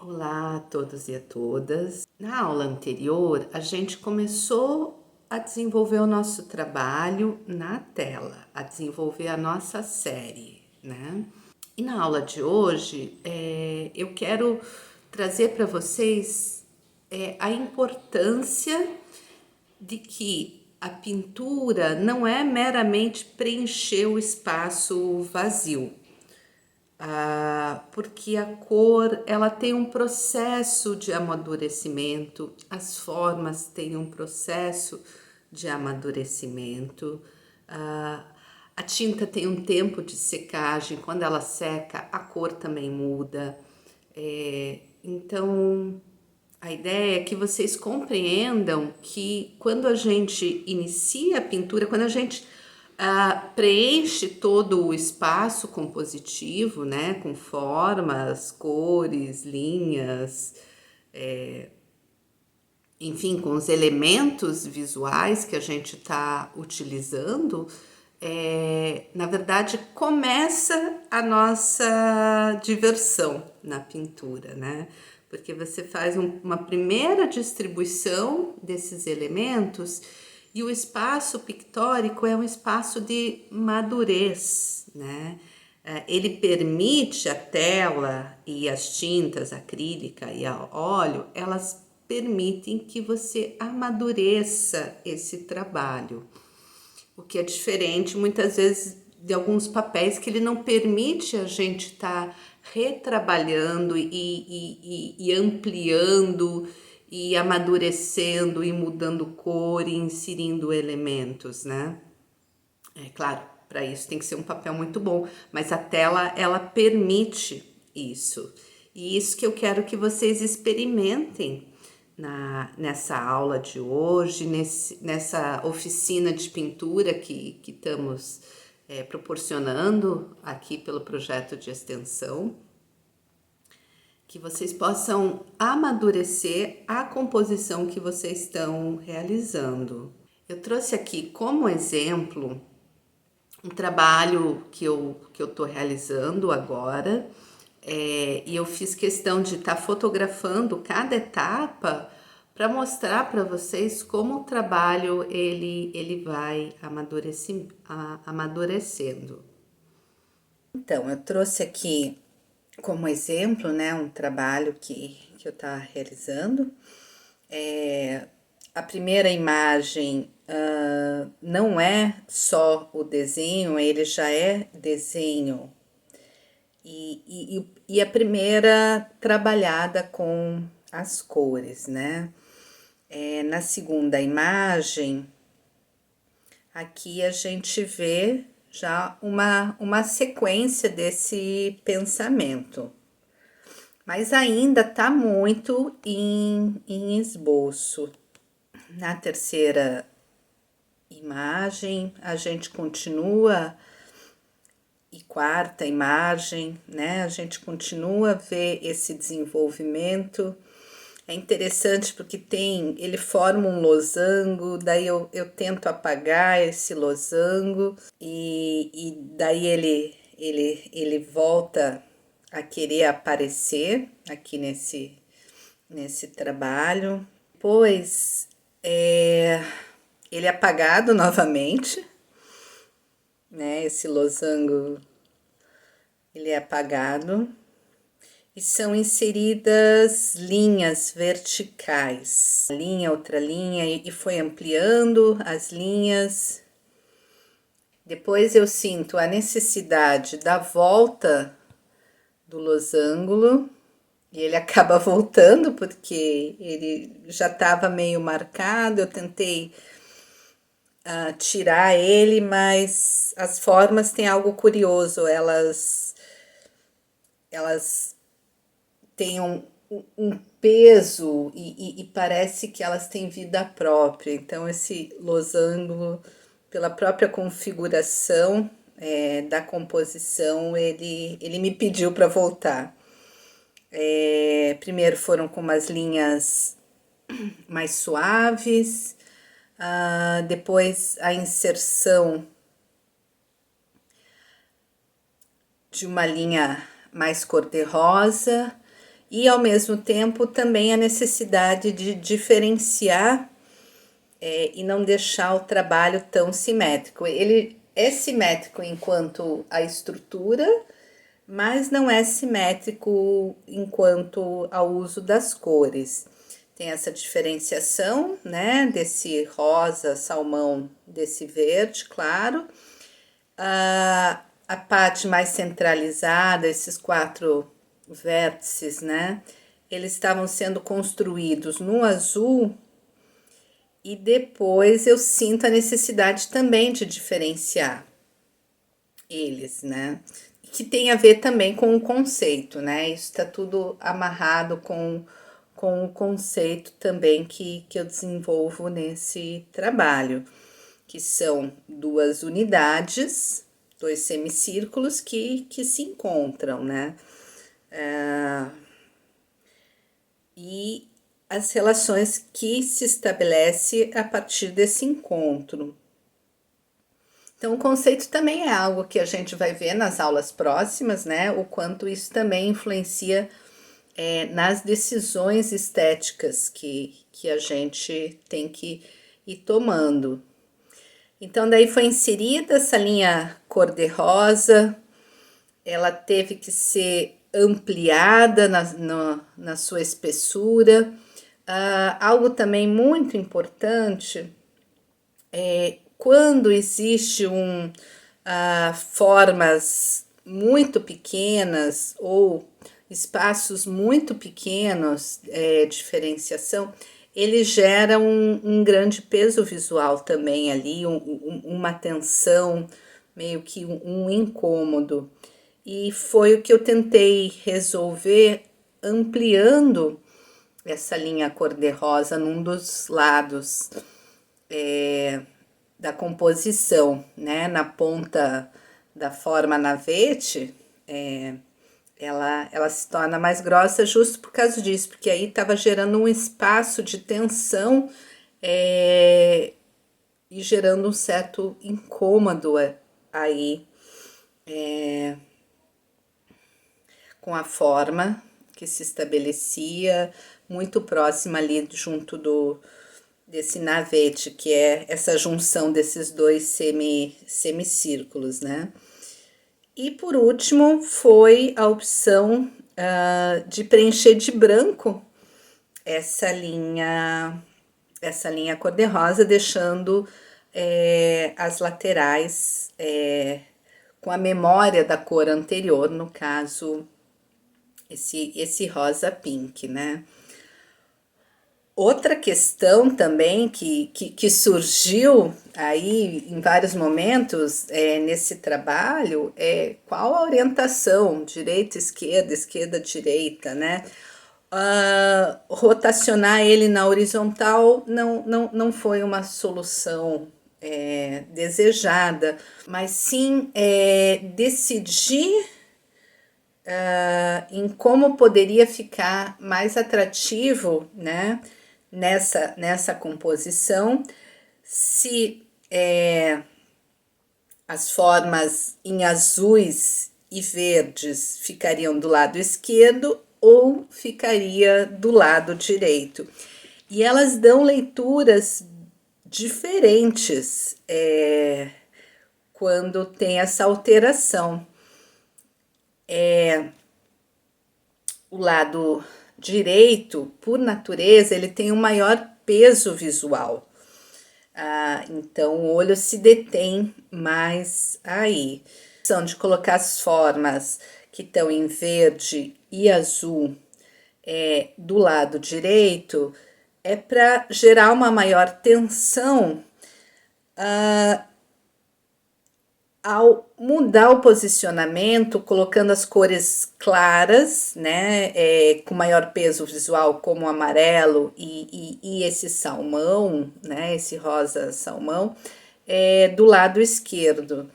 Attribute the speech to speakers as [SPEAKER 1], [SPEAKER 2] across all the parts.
[SPEAKER 1] Olá a todos e a todas. Na aula anterior, a gente começou a desenvolver o nosso trabalho na tela, a desenvolver a nossa série, né? E na aula de hoje, eu quero trazer para vocês a importância de que a pintura não é meramente preencher o espaço vazio, porque a cor ela tem um processo de amadurecimento, as formas têm um processo de amadurecimento, a tinta tem um tempo de secagem, quando ela seca, a cor também muda. Então, a ideia é que vocês compreendam que quando a gente inicia a pintura, quando a gente preenche todo o espaço compositivo, né, com formas, cores, linhas, enfim, com os elementos visuais que a gente está utilizando, na verdade começa a nossa diversão na pintura, né? Porque você faz uma primeira distribuição desses elementos e o espaço pictórico é um espaço de madurez, né? Ele permite a tela e as tintas acrílica e a óleo, elas permitem que você amadureça esse trabalho, o que é diferente muitas vezes de alguns papéis que ele não permite a gente estar retrabalhando e ampliando e amadurecendo e mudando cor e inserindo elementos, né? É claro, para isso tem que ser um papel muito bom, mas a tela ela permite isso. E isso que eu quero que vocês experimentem nessa aula de hoje, nessa oficina de pintura que estamos proporcionando aqui pelo projeto de extensão, que vocês possam amadurecer a composição que vocês estão realizando. Eu trouxe aqui como exemplo um trabalho que eu estou realizando agora, e eu fiz questão de estar fotografando cada etapa para mostrar para vocês como o trabalho ele vai amadurecendo. Então, eu trouxe aqui como exemplo, né, um trabalho que eu estava realizando. A primeira imagem não é só o desenho, ele já é desenho. E a primeira trabalhada com as cores, né? Na segunda imagem, aqui a gente vê já uma sequência desse pensamento. Mas ainda tá muito em esboço. Na terceira imagem, a gente continua, e quarta imagem, né? A gente continua a ver esse desenvolvimento. É interessante porque ele forma um losango, daí eu tento apagar esse losango e daí ele volta a querer aparecer aqui nesse trabalho. Depois ele é apagado novamente, né? Esse losango ele é apagado e são inseridas linhas verticais, linha, outra linha, e foi ampliando as linhas. Depois eu sinto a necessidade da volta do losango e ele acaba voltando porque ele já estava meio marcado. Eu tentei tirar ele, mas as formas têm algo curioso, elas têm um peso e parece que elas têm vida própria. Então esse losango, pela própria configuração da composição, ele me pediu para voltar. Primeiro foram com umas linhas mais suaves, depois a inserção de uma linha mais cor-de-rosa e ao mesmo tempo também a necessidade de diferenciar e não deixar o trabalho tão simétrico. Ele é simétrico enquanto a estrutura, mas não é simétrico enquanto ao uso das cores. Tem essa diferenciação, né, desse rosa, salmão, desse verde, claro. A parte mais centralizada, esses 4 vértices, né, eles estavam sendo construídos no azul, e depois eu sinto a necessidade também de diferenciar eles, né, que tem a ver também com o conceito, né, isso está tudo amarrado com o conceito também que eu desenvolvo nesse trabalho, que são 2 unidades, 2 semicírculos que se encontram, né? E as relações que se estabelece a partir desse encontro. Então, o conceito também é algo que a gente vai ver nas aulas próximas, né? O quanto isso também influencia nas decisões estéticas que a gente tem que ir tomando. Então, daí foi inserida essa linha cor-de-rosa, ela teve que ser ampliada na sua espessura. Algo também muito importante é quando existe formas muito pequenas ou espaços muito pequenos, diferenciação, ele gera um grande peso visual também ali, uma tensão, meio que um incômodo. E foi o que eu tentei resolver ampliando essa linha cor-de-rosa num dos lados da composição, né? Na ponta da forma navete, ela se torna mais grossa justo por causa disso, porque aí estava gerando um espaço de tensão e gerando um certo incômodo aí com a forma que se estabelecia muito próxima ali junto desse navete, que é essa junção desses 2 semicírculos, né? E por último foi a opção de preencher de branco essa linha cor-de-rosa, deixando as laterais com a memória da cor anterior, no caso esse rosa pink, né? Outra questão também que surgiu aí em vários momentos nesse trabalho é qual a orientação, direita, esquerda, direita, né? Rotacionar ele na horizontal não foi uma solução desejada, mas sim decidir em como poderia ficar mais atrativo, né? Nessa composição, se as formas em azuis e verdes ficariam do lado esquerdo ou ficaria do lado direito. E elas dão leituras diferentes quando tem essa alteração. O lado direito, por natureza, ele tem um maior peso visual. Então, o olho se detém mais aí. A opção de colocar as formas que estão em verde e azul do lado direito é para gerar uma maior tensão ao mudar o posicionamento, colocando as cores claras, né, com maior peso visual, como o amarelo e esse salmão, né, esse rosa salmão, do lado esquerdo,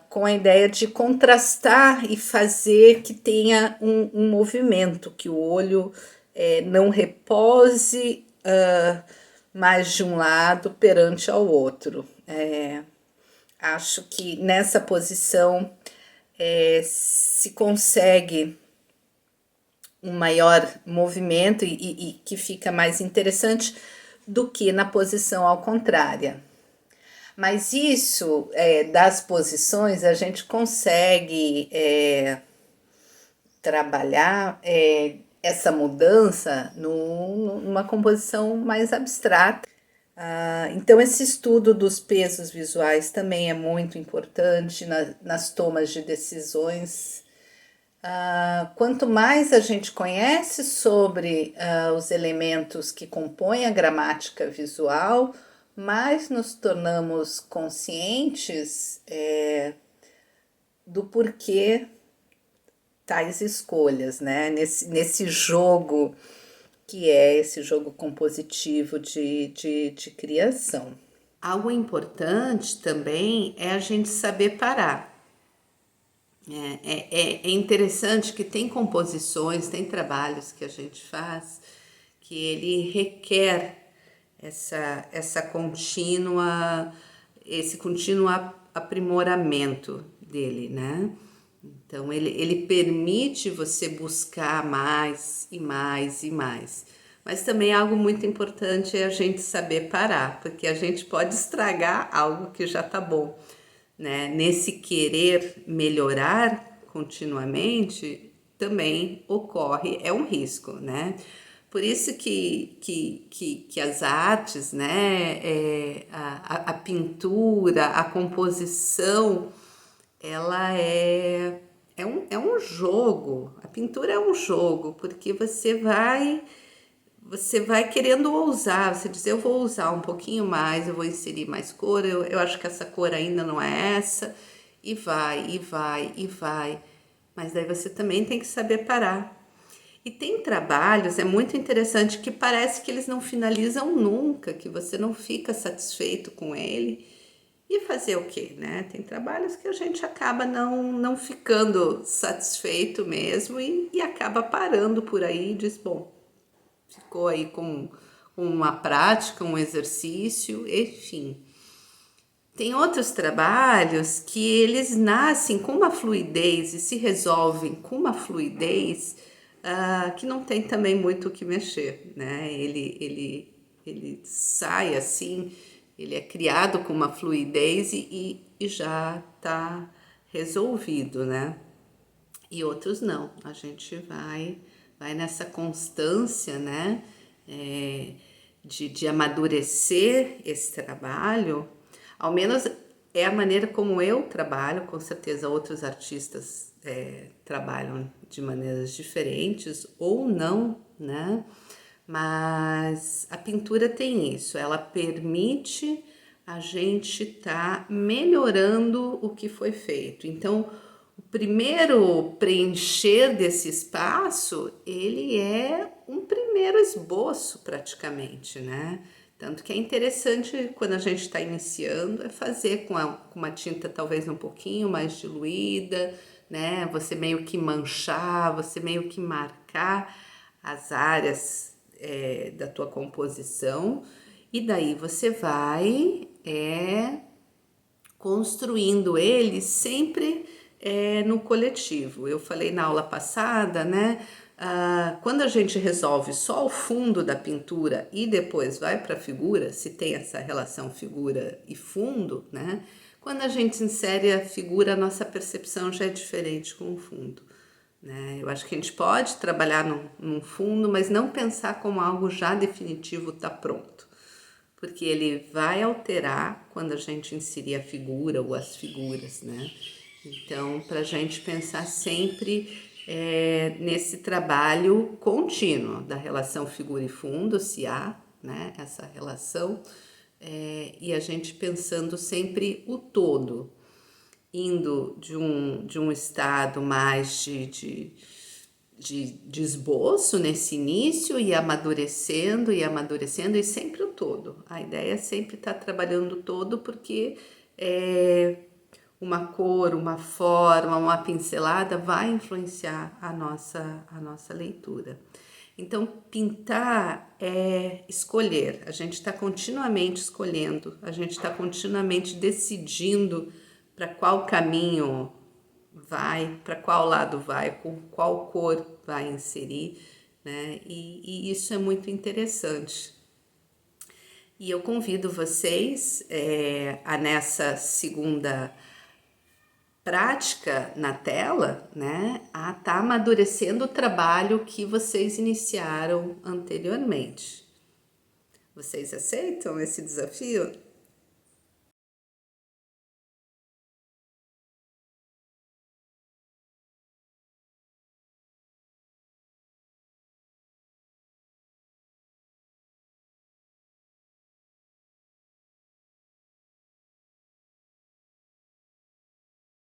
[SPEAKER 1] com a ideia de contrastar e fazer que tenha um movimento, que o olho não repose mais de um lado perante ao outro. Acho que nessa posição se consegue um maior movimento e que fica mais interessante do que na posição ao contrária. Mas isso, das posições, a gente consegue trabalhar essa mudança numa composição mais abstrata. Então, esse estudo dos pesos visuais também é muito importante nas tomas de decisões. Quanto mais a gente conhece sobre os elementos que compõem a gramática visual, mais nos tornamos conscientes do porquê tais escolhas, né? Nesse jogo que é esse jogo compositivo de criação. Algo importante também é a gente saber parar. É interessante que tem composições, tem trabalhos que a gente faz que ele requer esse contínuo aprimoramento dele, né? Então ele permite você buscar mais e mais e mais. Mas também algo muito importante é a gente saber parar, porque a gente pode estragar algo que já tá bom, né? Nesse querer melhorar continuamente também ocorre, é um risco, né? Por isso que as artes, né, a pintura, a composição, ela é um jogo. A pintura é um jogo, porque você vai querendo ousar, você diz, eu vou usar um pouquinho mais, eu vou inserir mais cor, eu acho que essa cor ainda não é essa, e vai, e vai, e vai. Mas daí você também tem que saber parar. E tem trabalhos, é muito interessante, que parece que eles não finalizam nunca, que você não fica satisfeito com ele. E fazer o quê, né? Tem trabalhos que a gente acaba não ficando satisfeito mesmo e acaba parando por aí e diz, bom, ficou aí com uma prática, um exercício, enfim. Tem outros trabalhos que eles nascem com uma fluidez e se resolvem com uma fluidez que não tem também muito o que mexer, né? Ele sai assim, ele é criado com uma fluidez e já está resolvido, né? E outros não, a gente vai nessa constância, né? De amadurecer esse trabalho, ao menos é a maneira como eu trabalho, com certeza outros artistas trabalham de maneiras diferentes ou não, né? Mas a pintura tem isso, ela permite a gente estar melhorando o que foi feito. Então, o primeiro preencher desse espaço, ele é um primeiro esboço praticamente, né? Tanto que é interessante quando a gente está iniciando, é fazer com uma tinta talvez um pouquinho mais diluída, né? Você meio que manchar, você meio que marcar as áreas da tua composição, e daí você vai construindo ele sempre no coletivo. Eu falei na aula passada, né? Quando a gente resolve só o fundo da pintura e depois vai para a figura, se tem essa relação figura e fundo, né? Quando a gente insere a figura, a nossa percepção já é diferente com o fundo, né? Eu acho que a gente pode trabalhar num fundo, mas não pensar como algo já definitivo, está pronto. Porque ele vai alterar quando a gente inserir a figura ou as figuras, né? Então, para a gente pensar sempre nesse trabalho contínuo da relação figura e fundo, se há, né, essa relação, e a gente pensando sempre o todo, indo de um estado mais de esboço nesse início e amadurecendo e sempre o todo. A ideia é sempre estar trabalhando o todo, porque uma cor, uma forma, uma pincelada vai influenciar a nossa leitura. Então, pintar é escolher, a gente está continuamente escolhendo, a gente está continuamente decidindo para qual caminho vai, para qual lado vai, com qual cor vai inserir, né? E isso é muito interessante. E eu convido vocês a nessa segunda prática na tela, né, a estar amadurecendo o trabalho que vocês iniciaram anteriormente. Vocês aceitam esse desafio?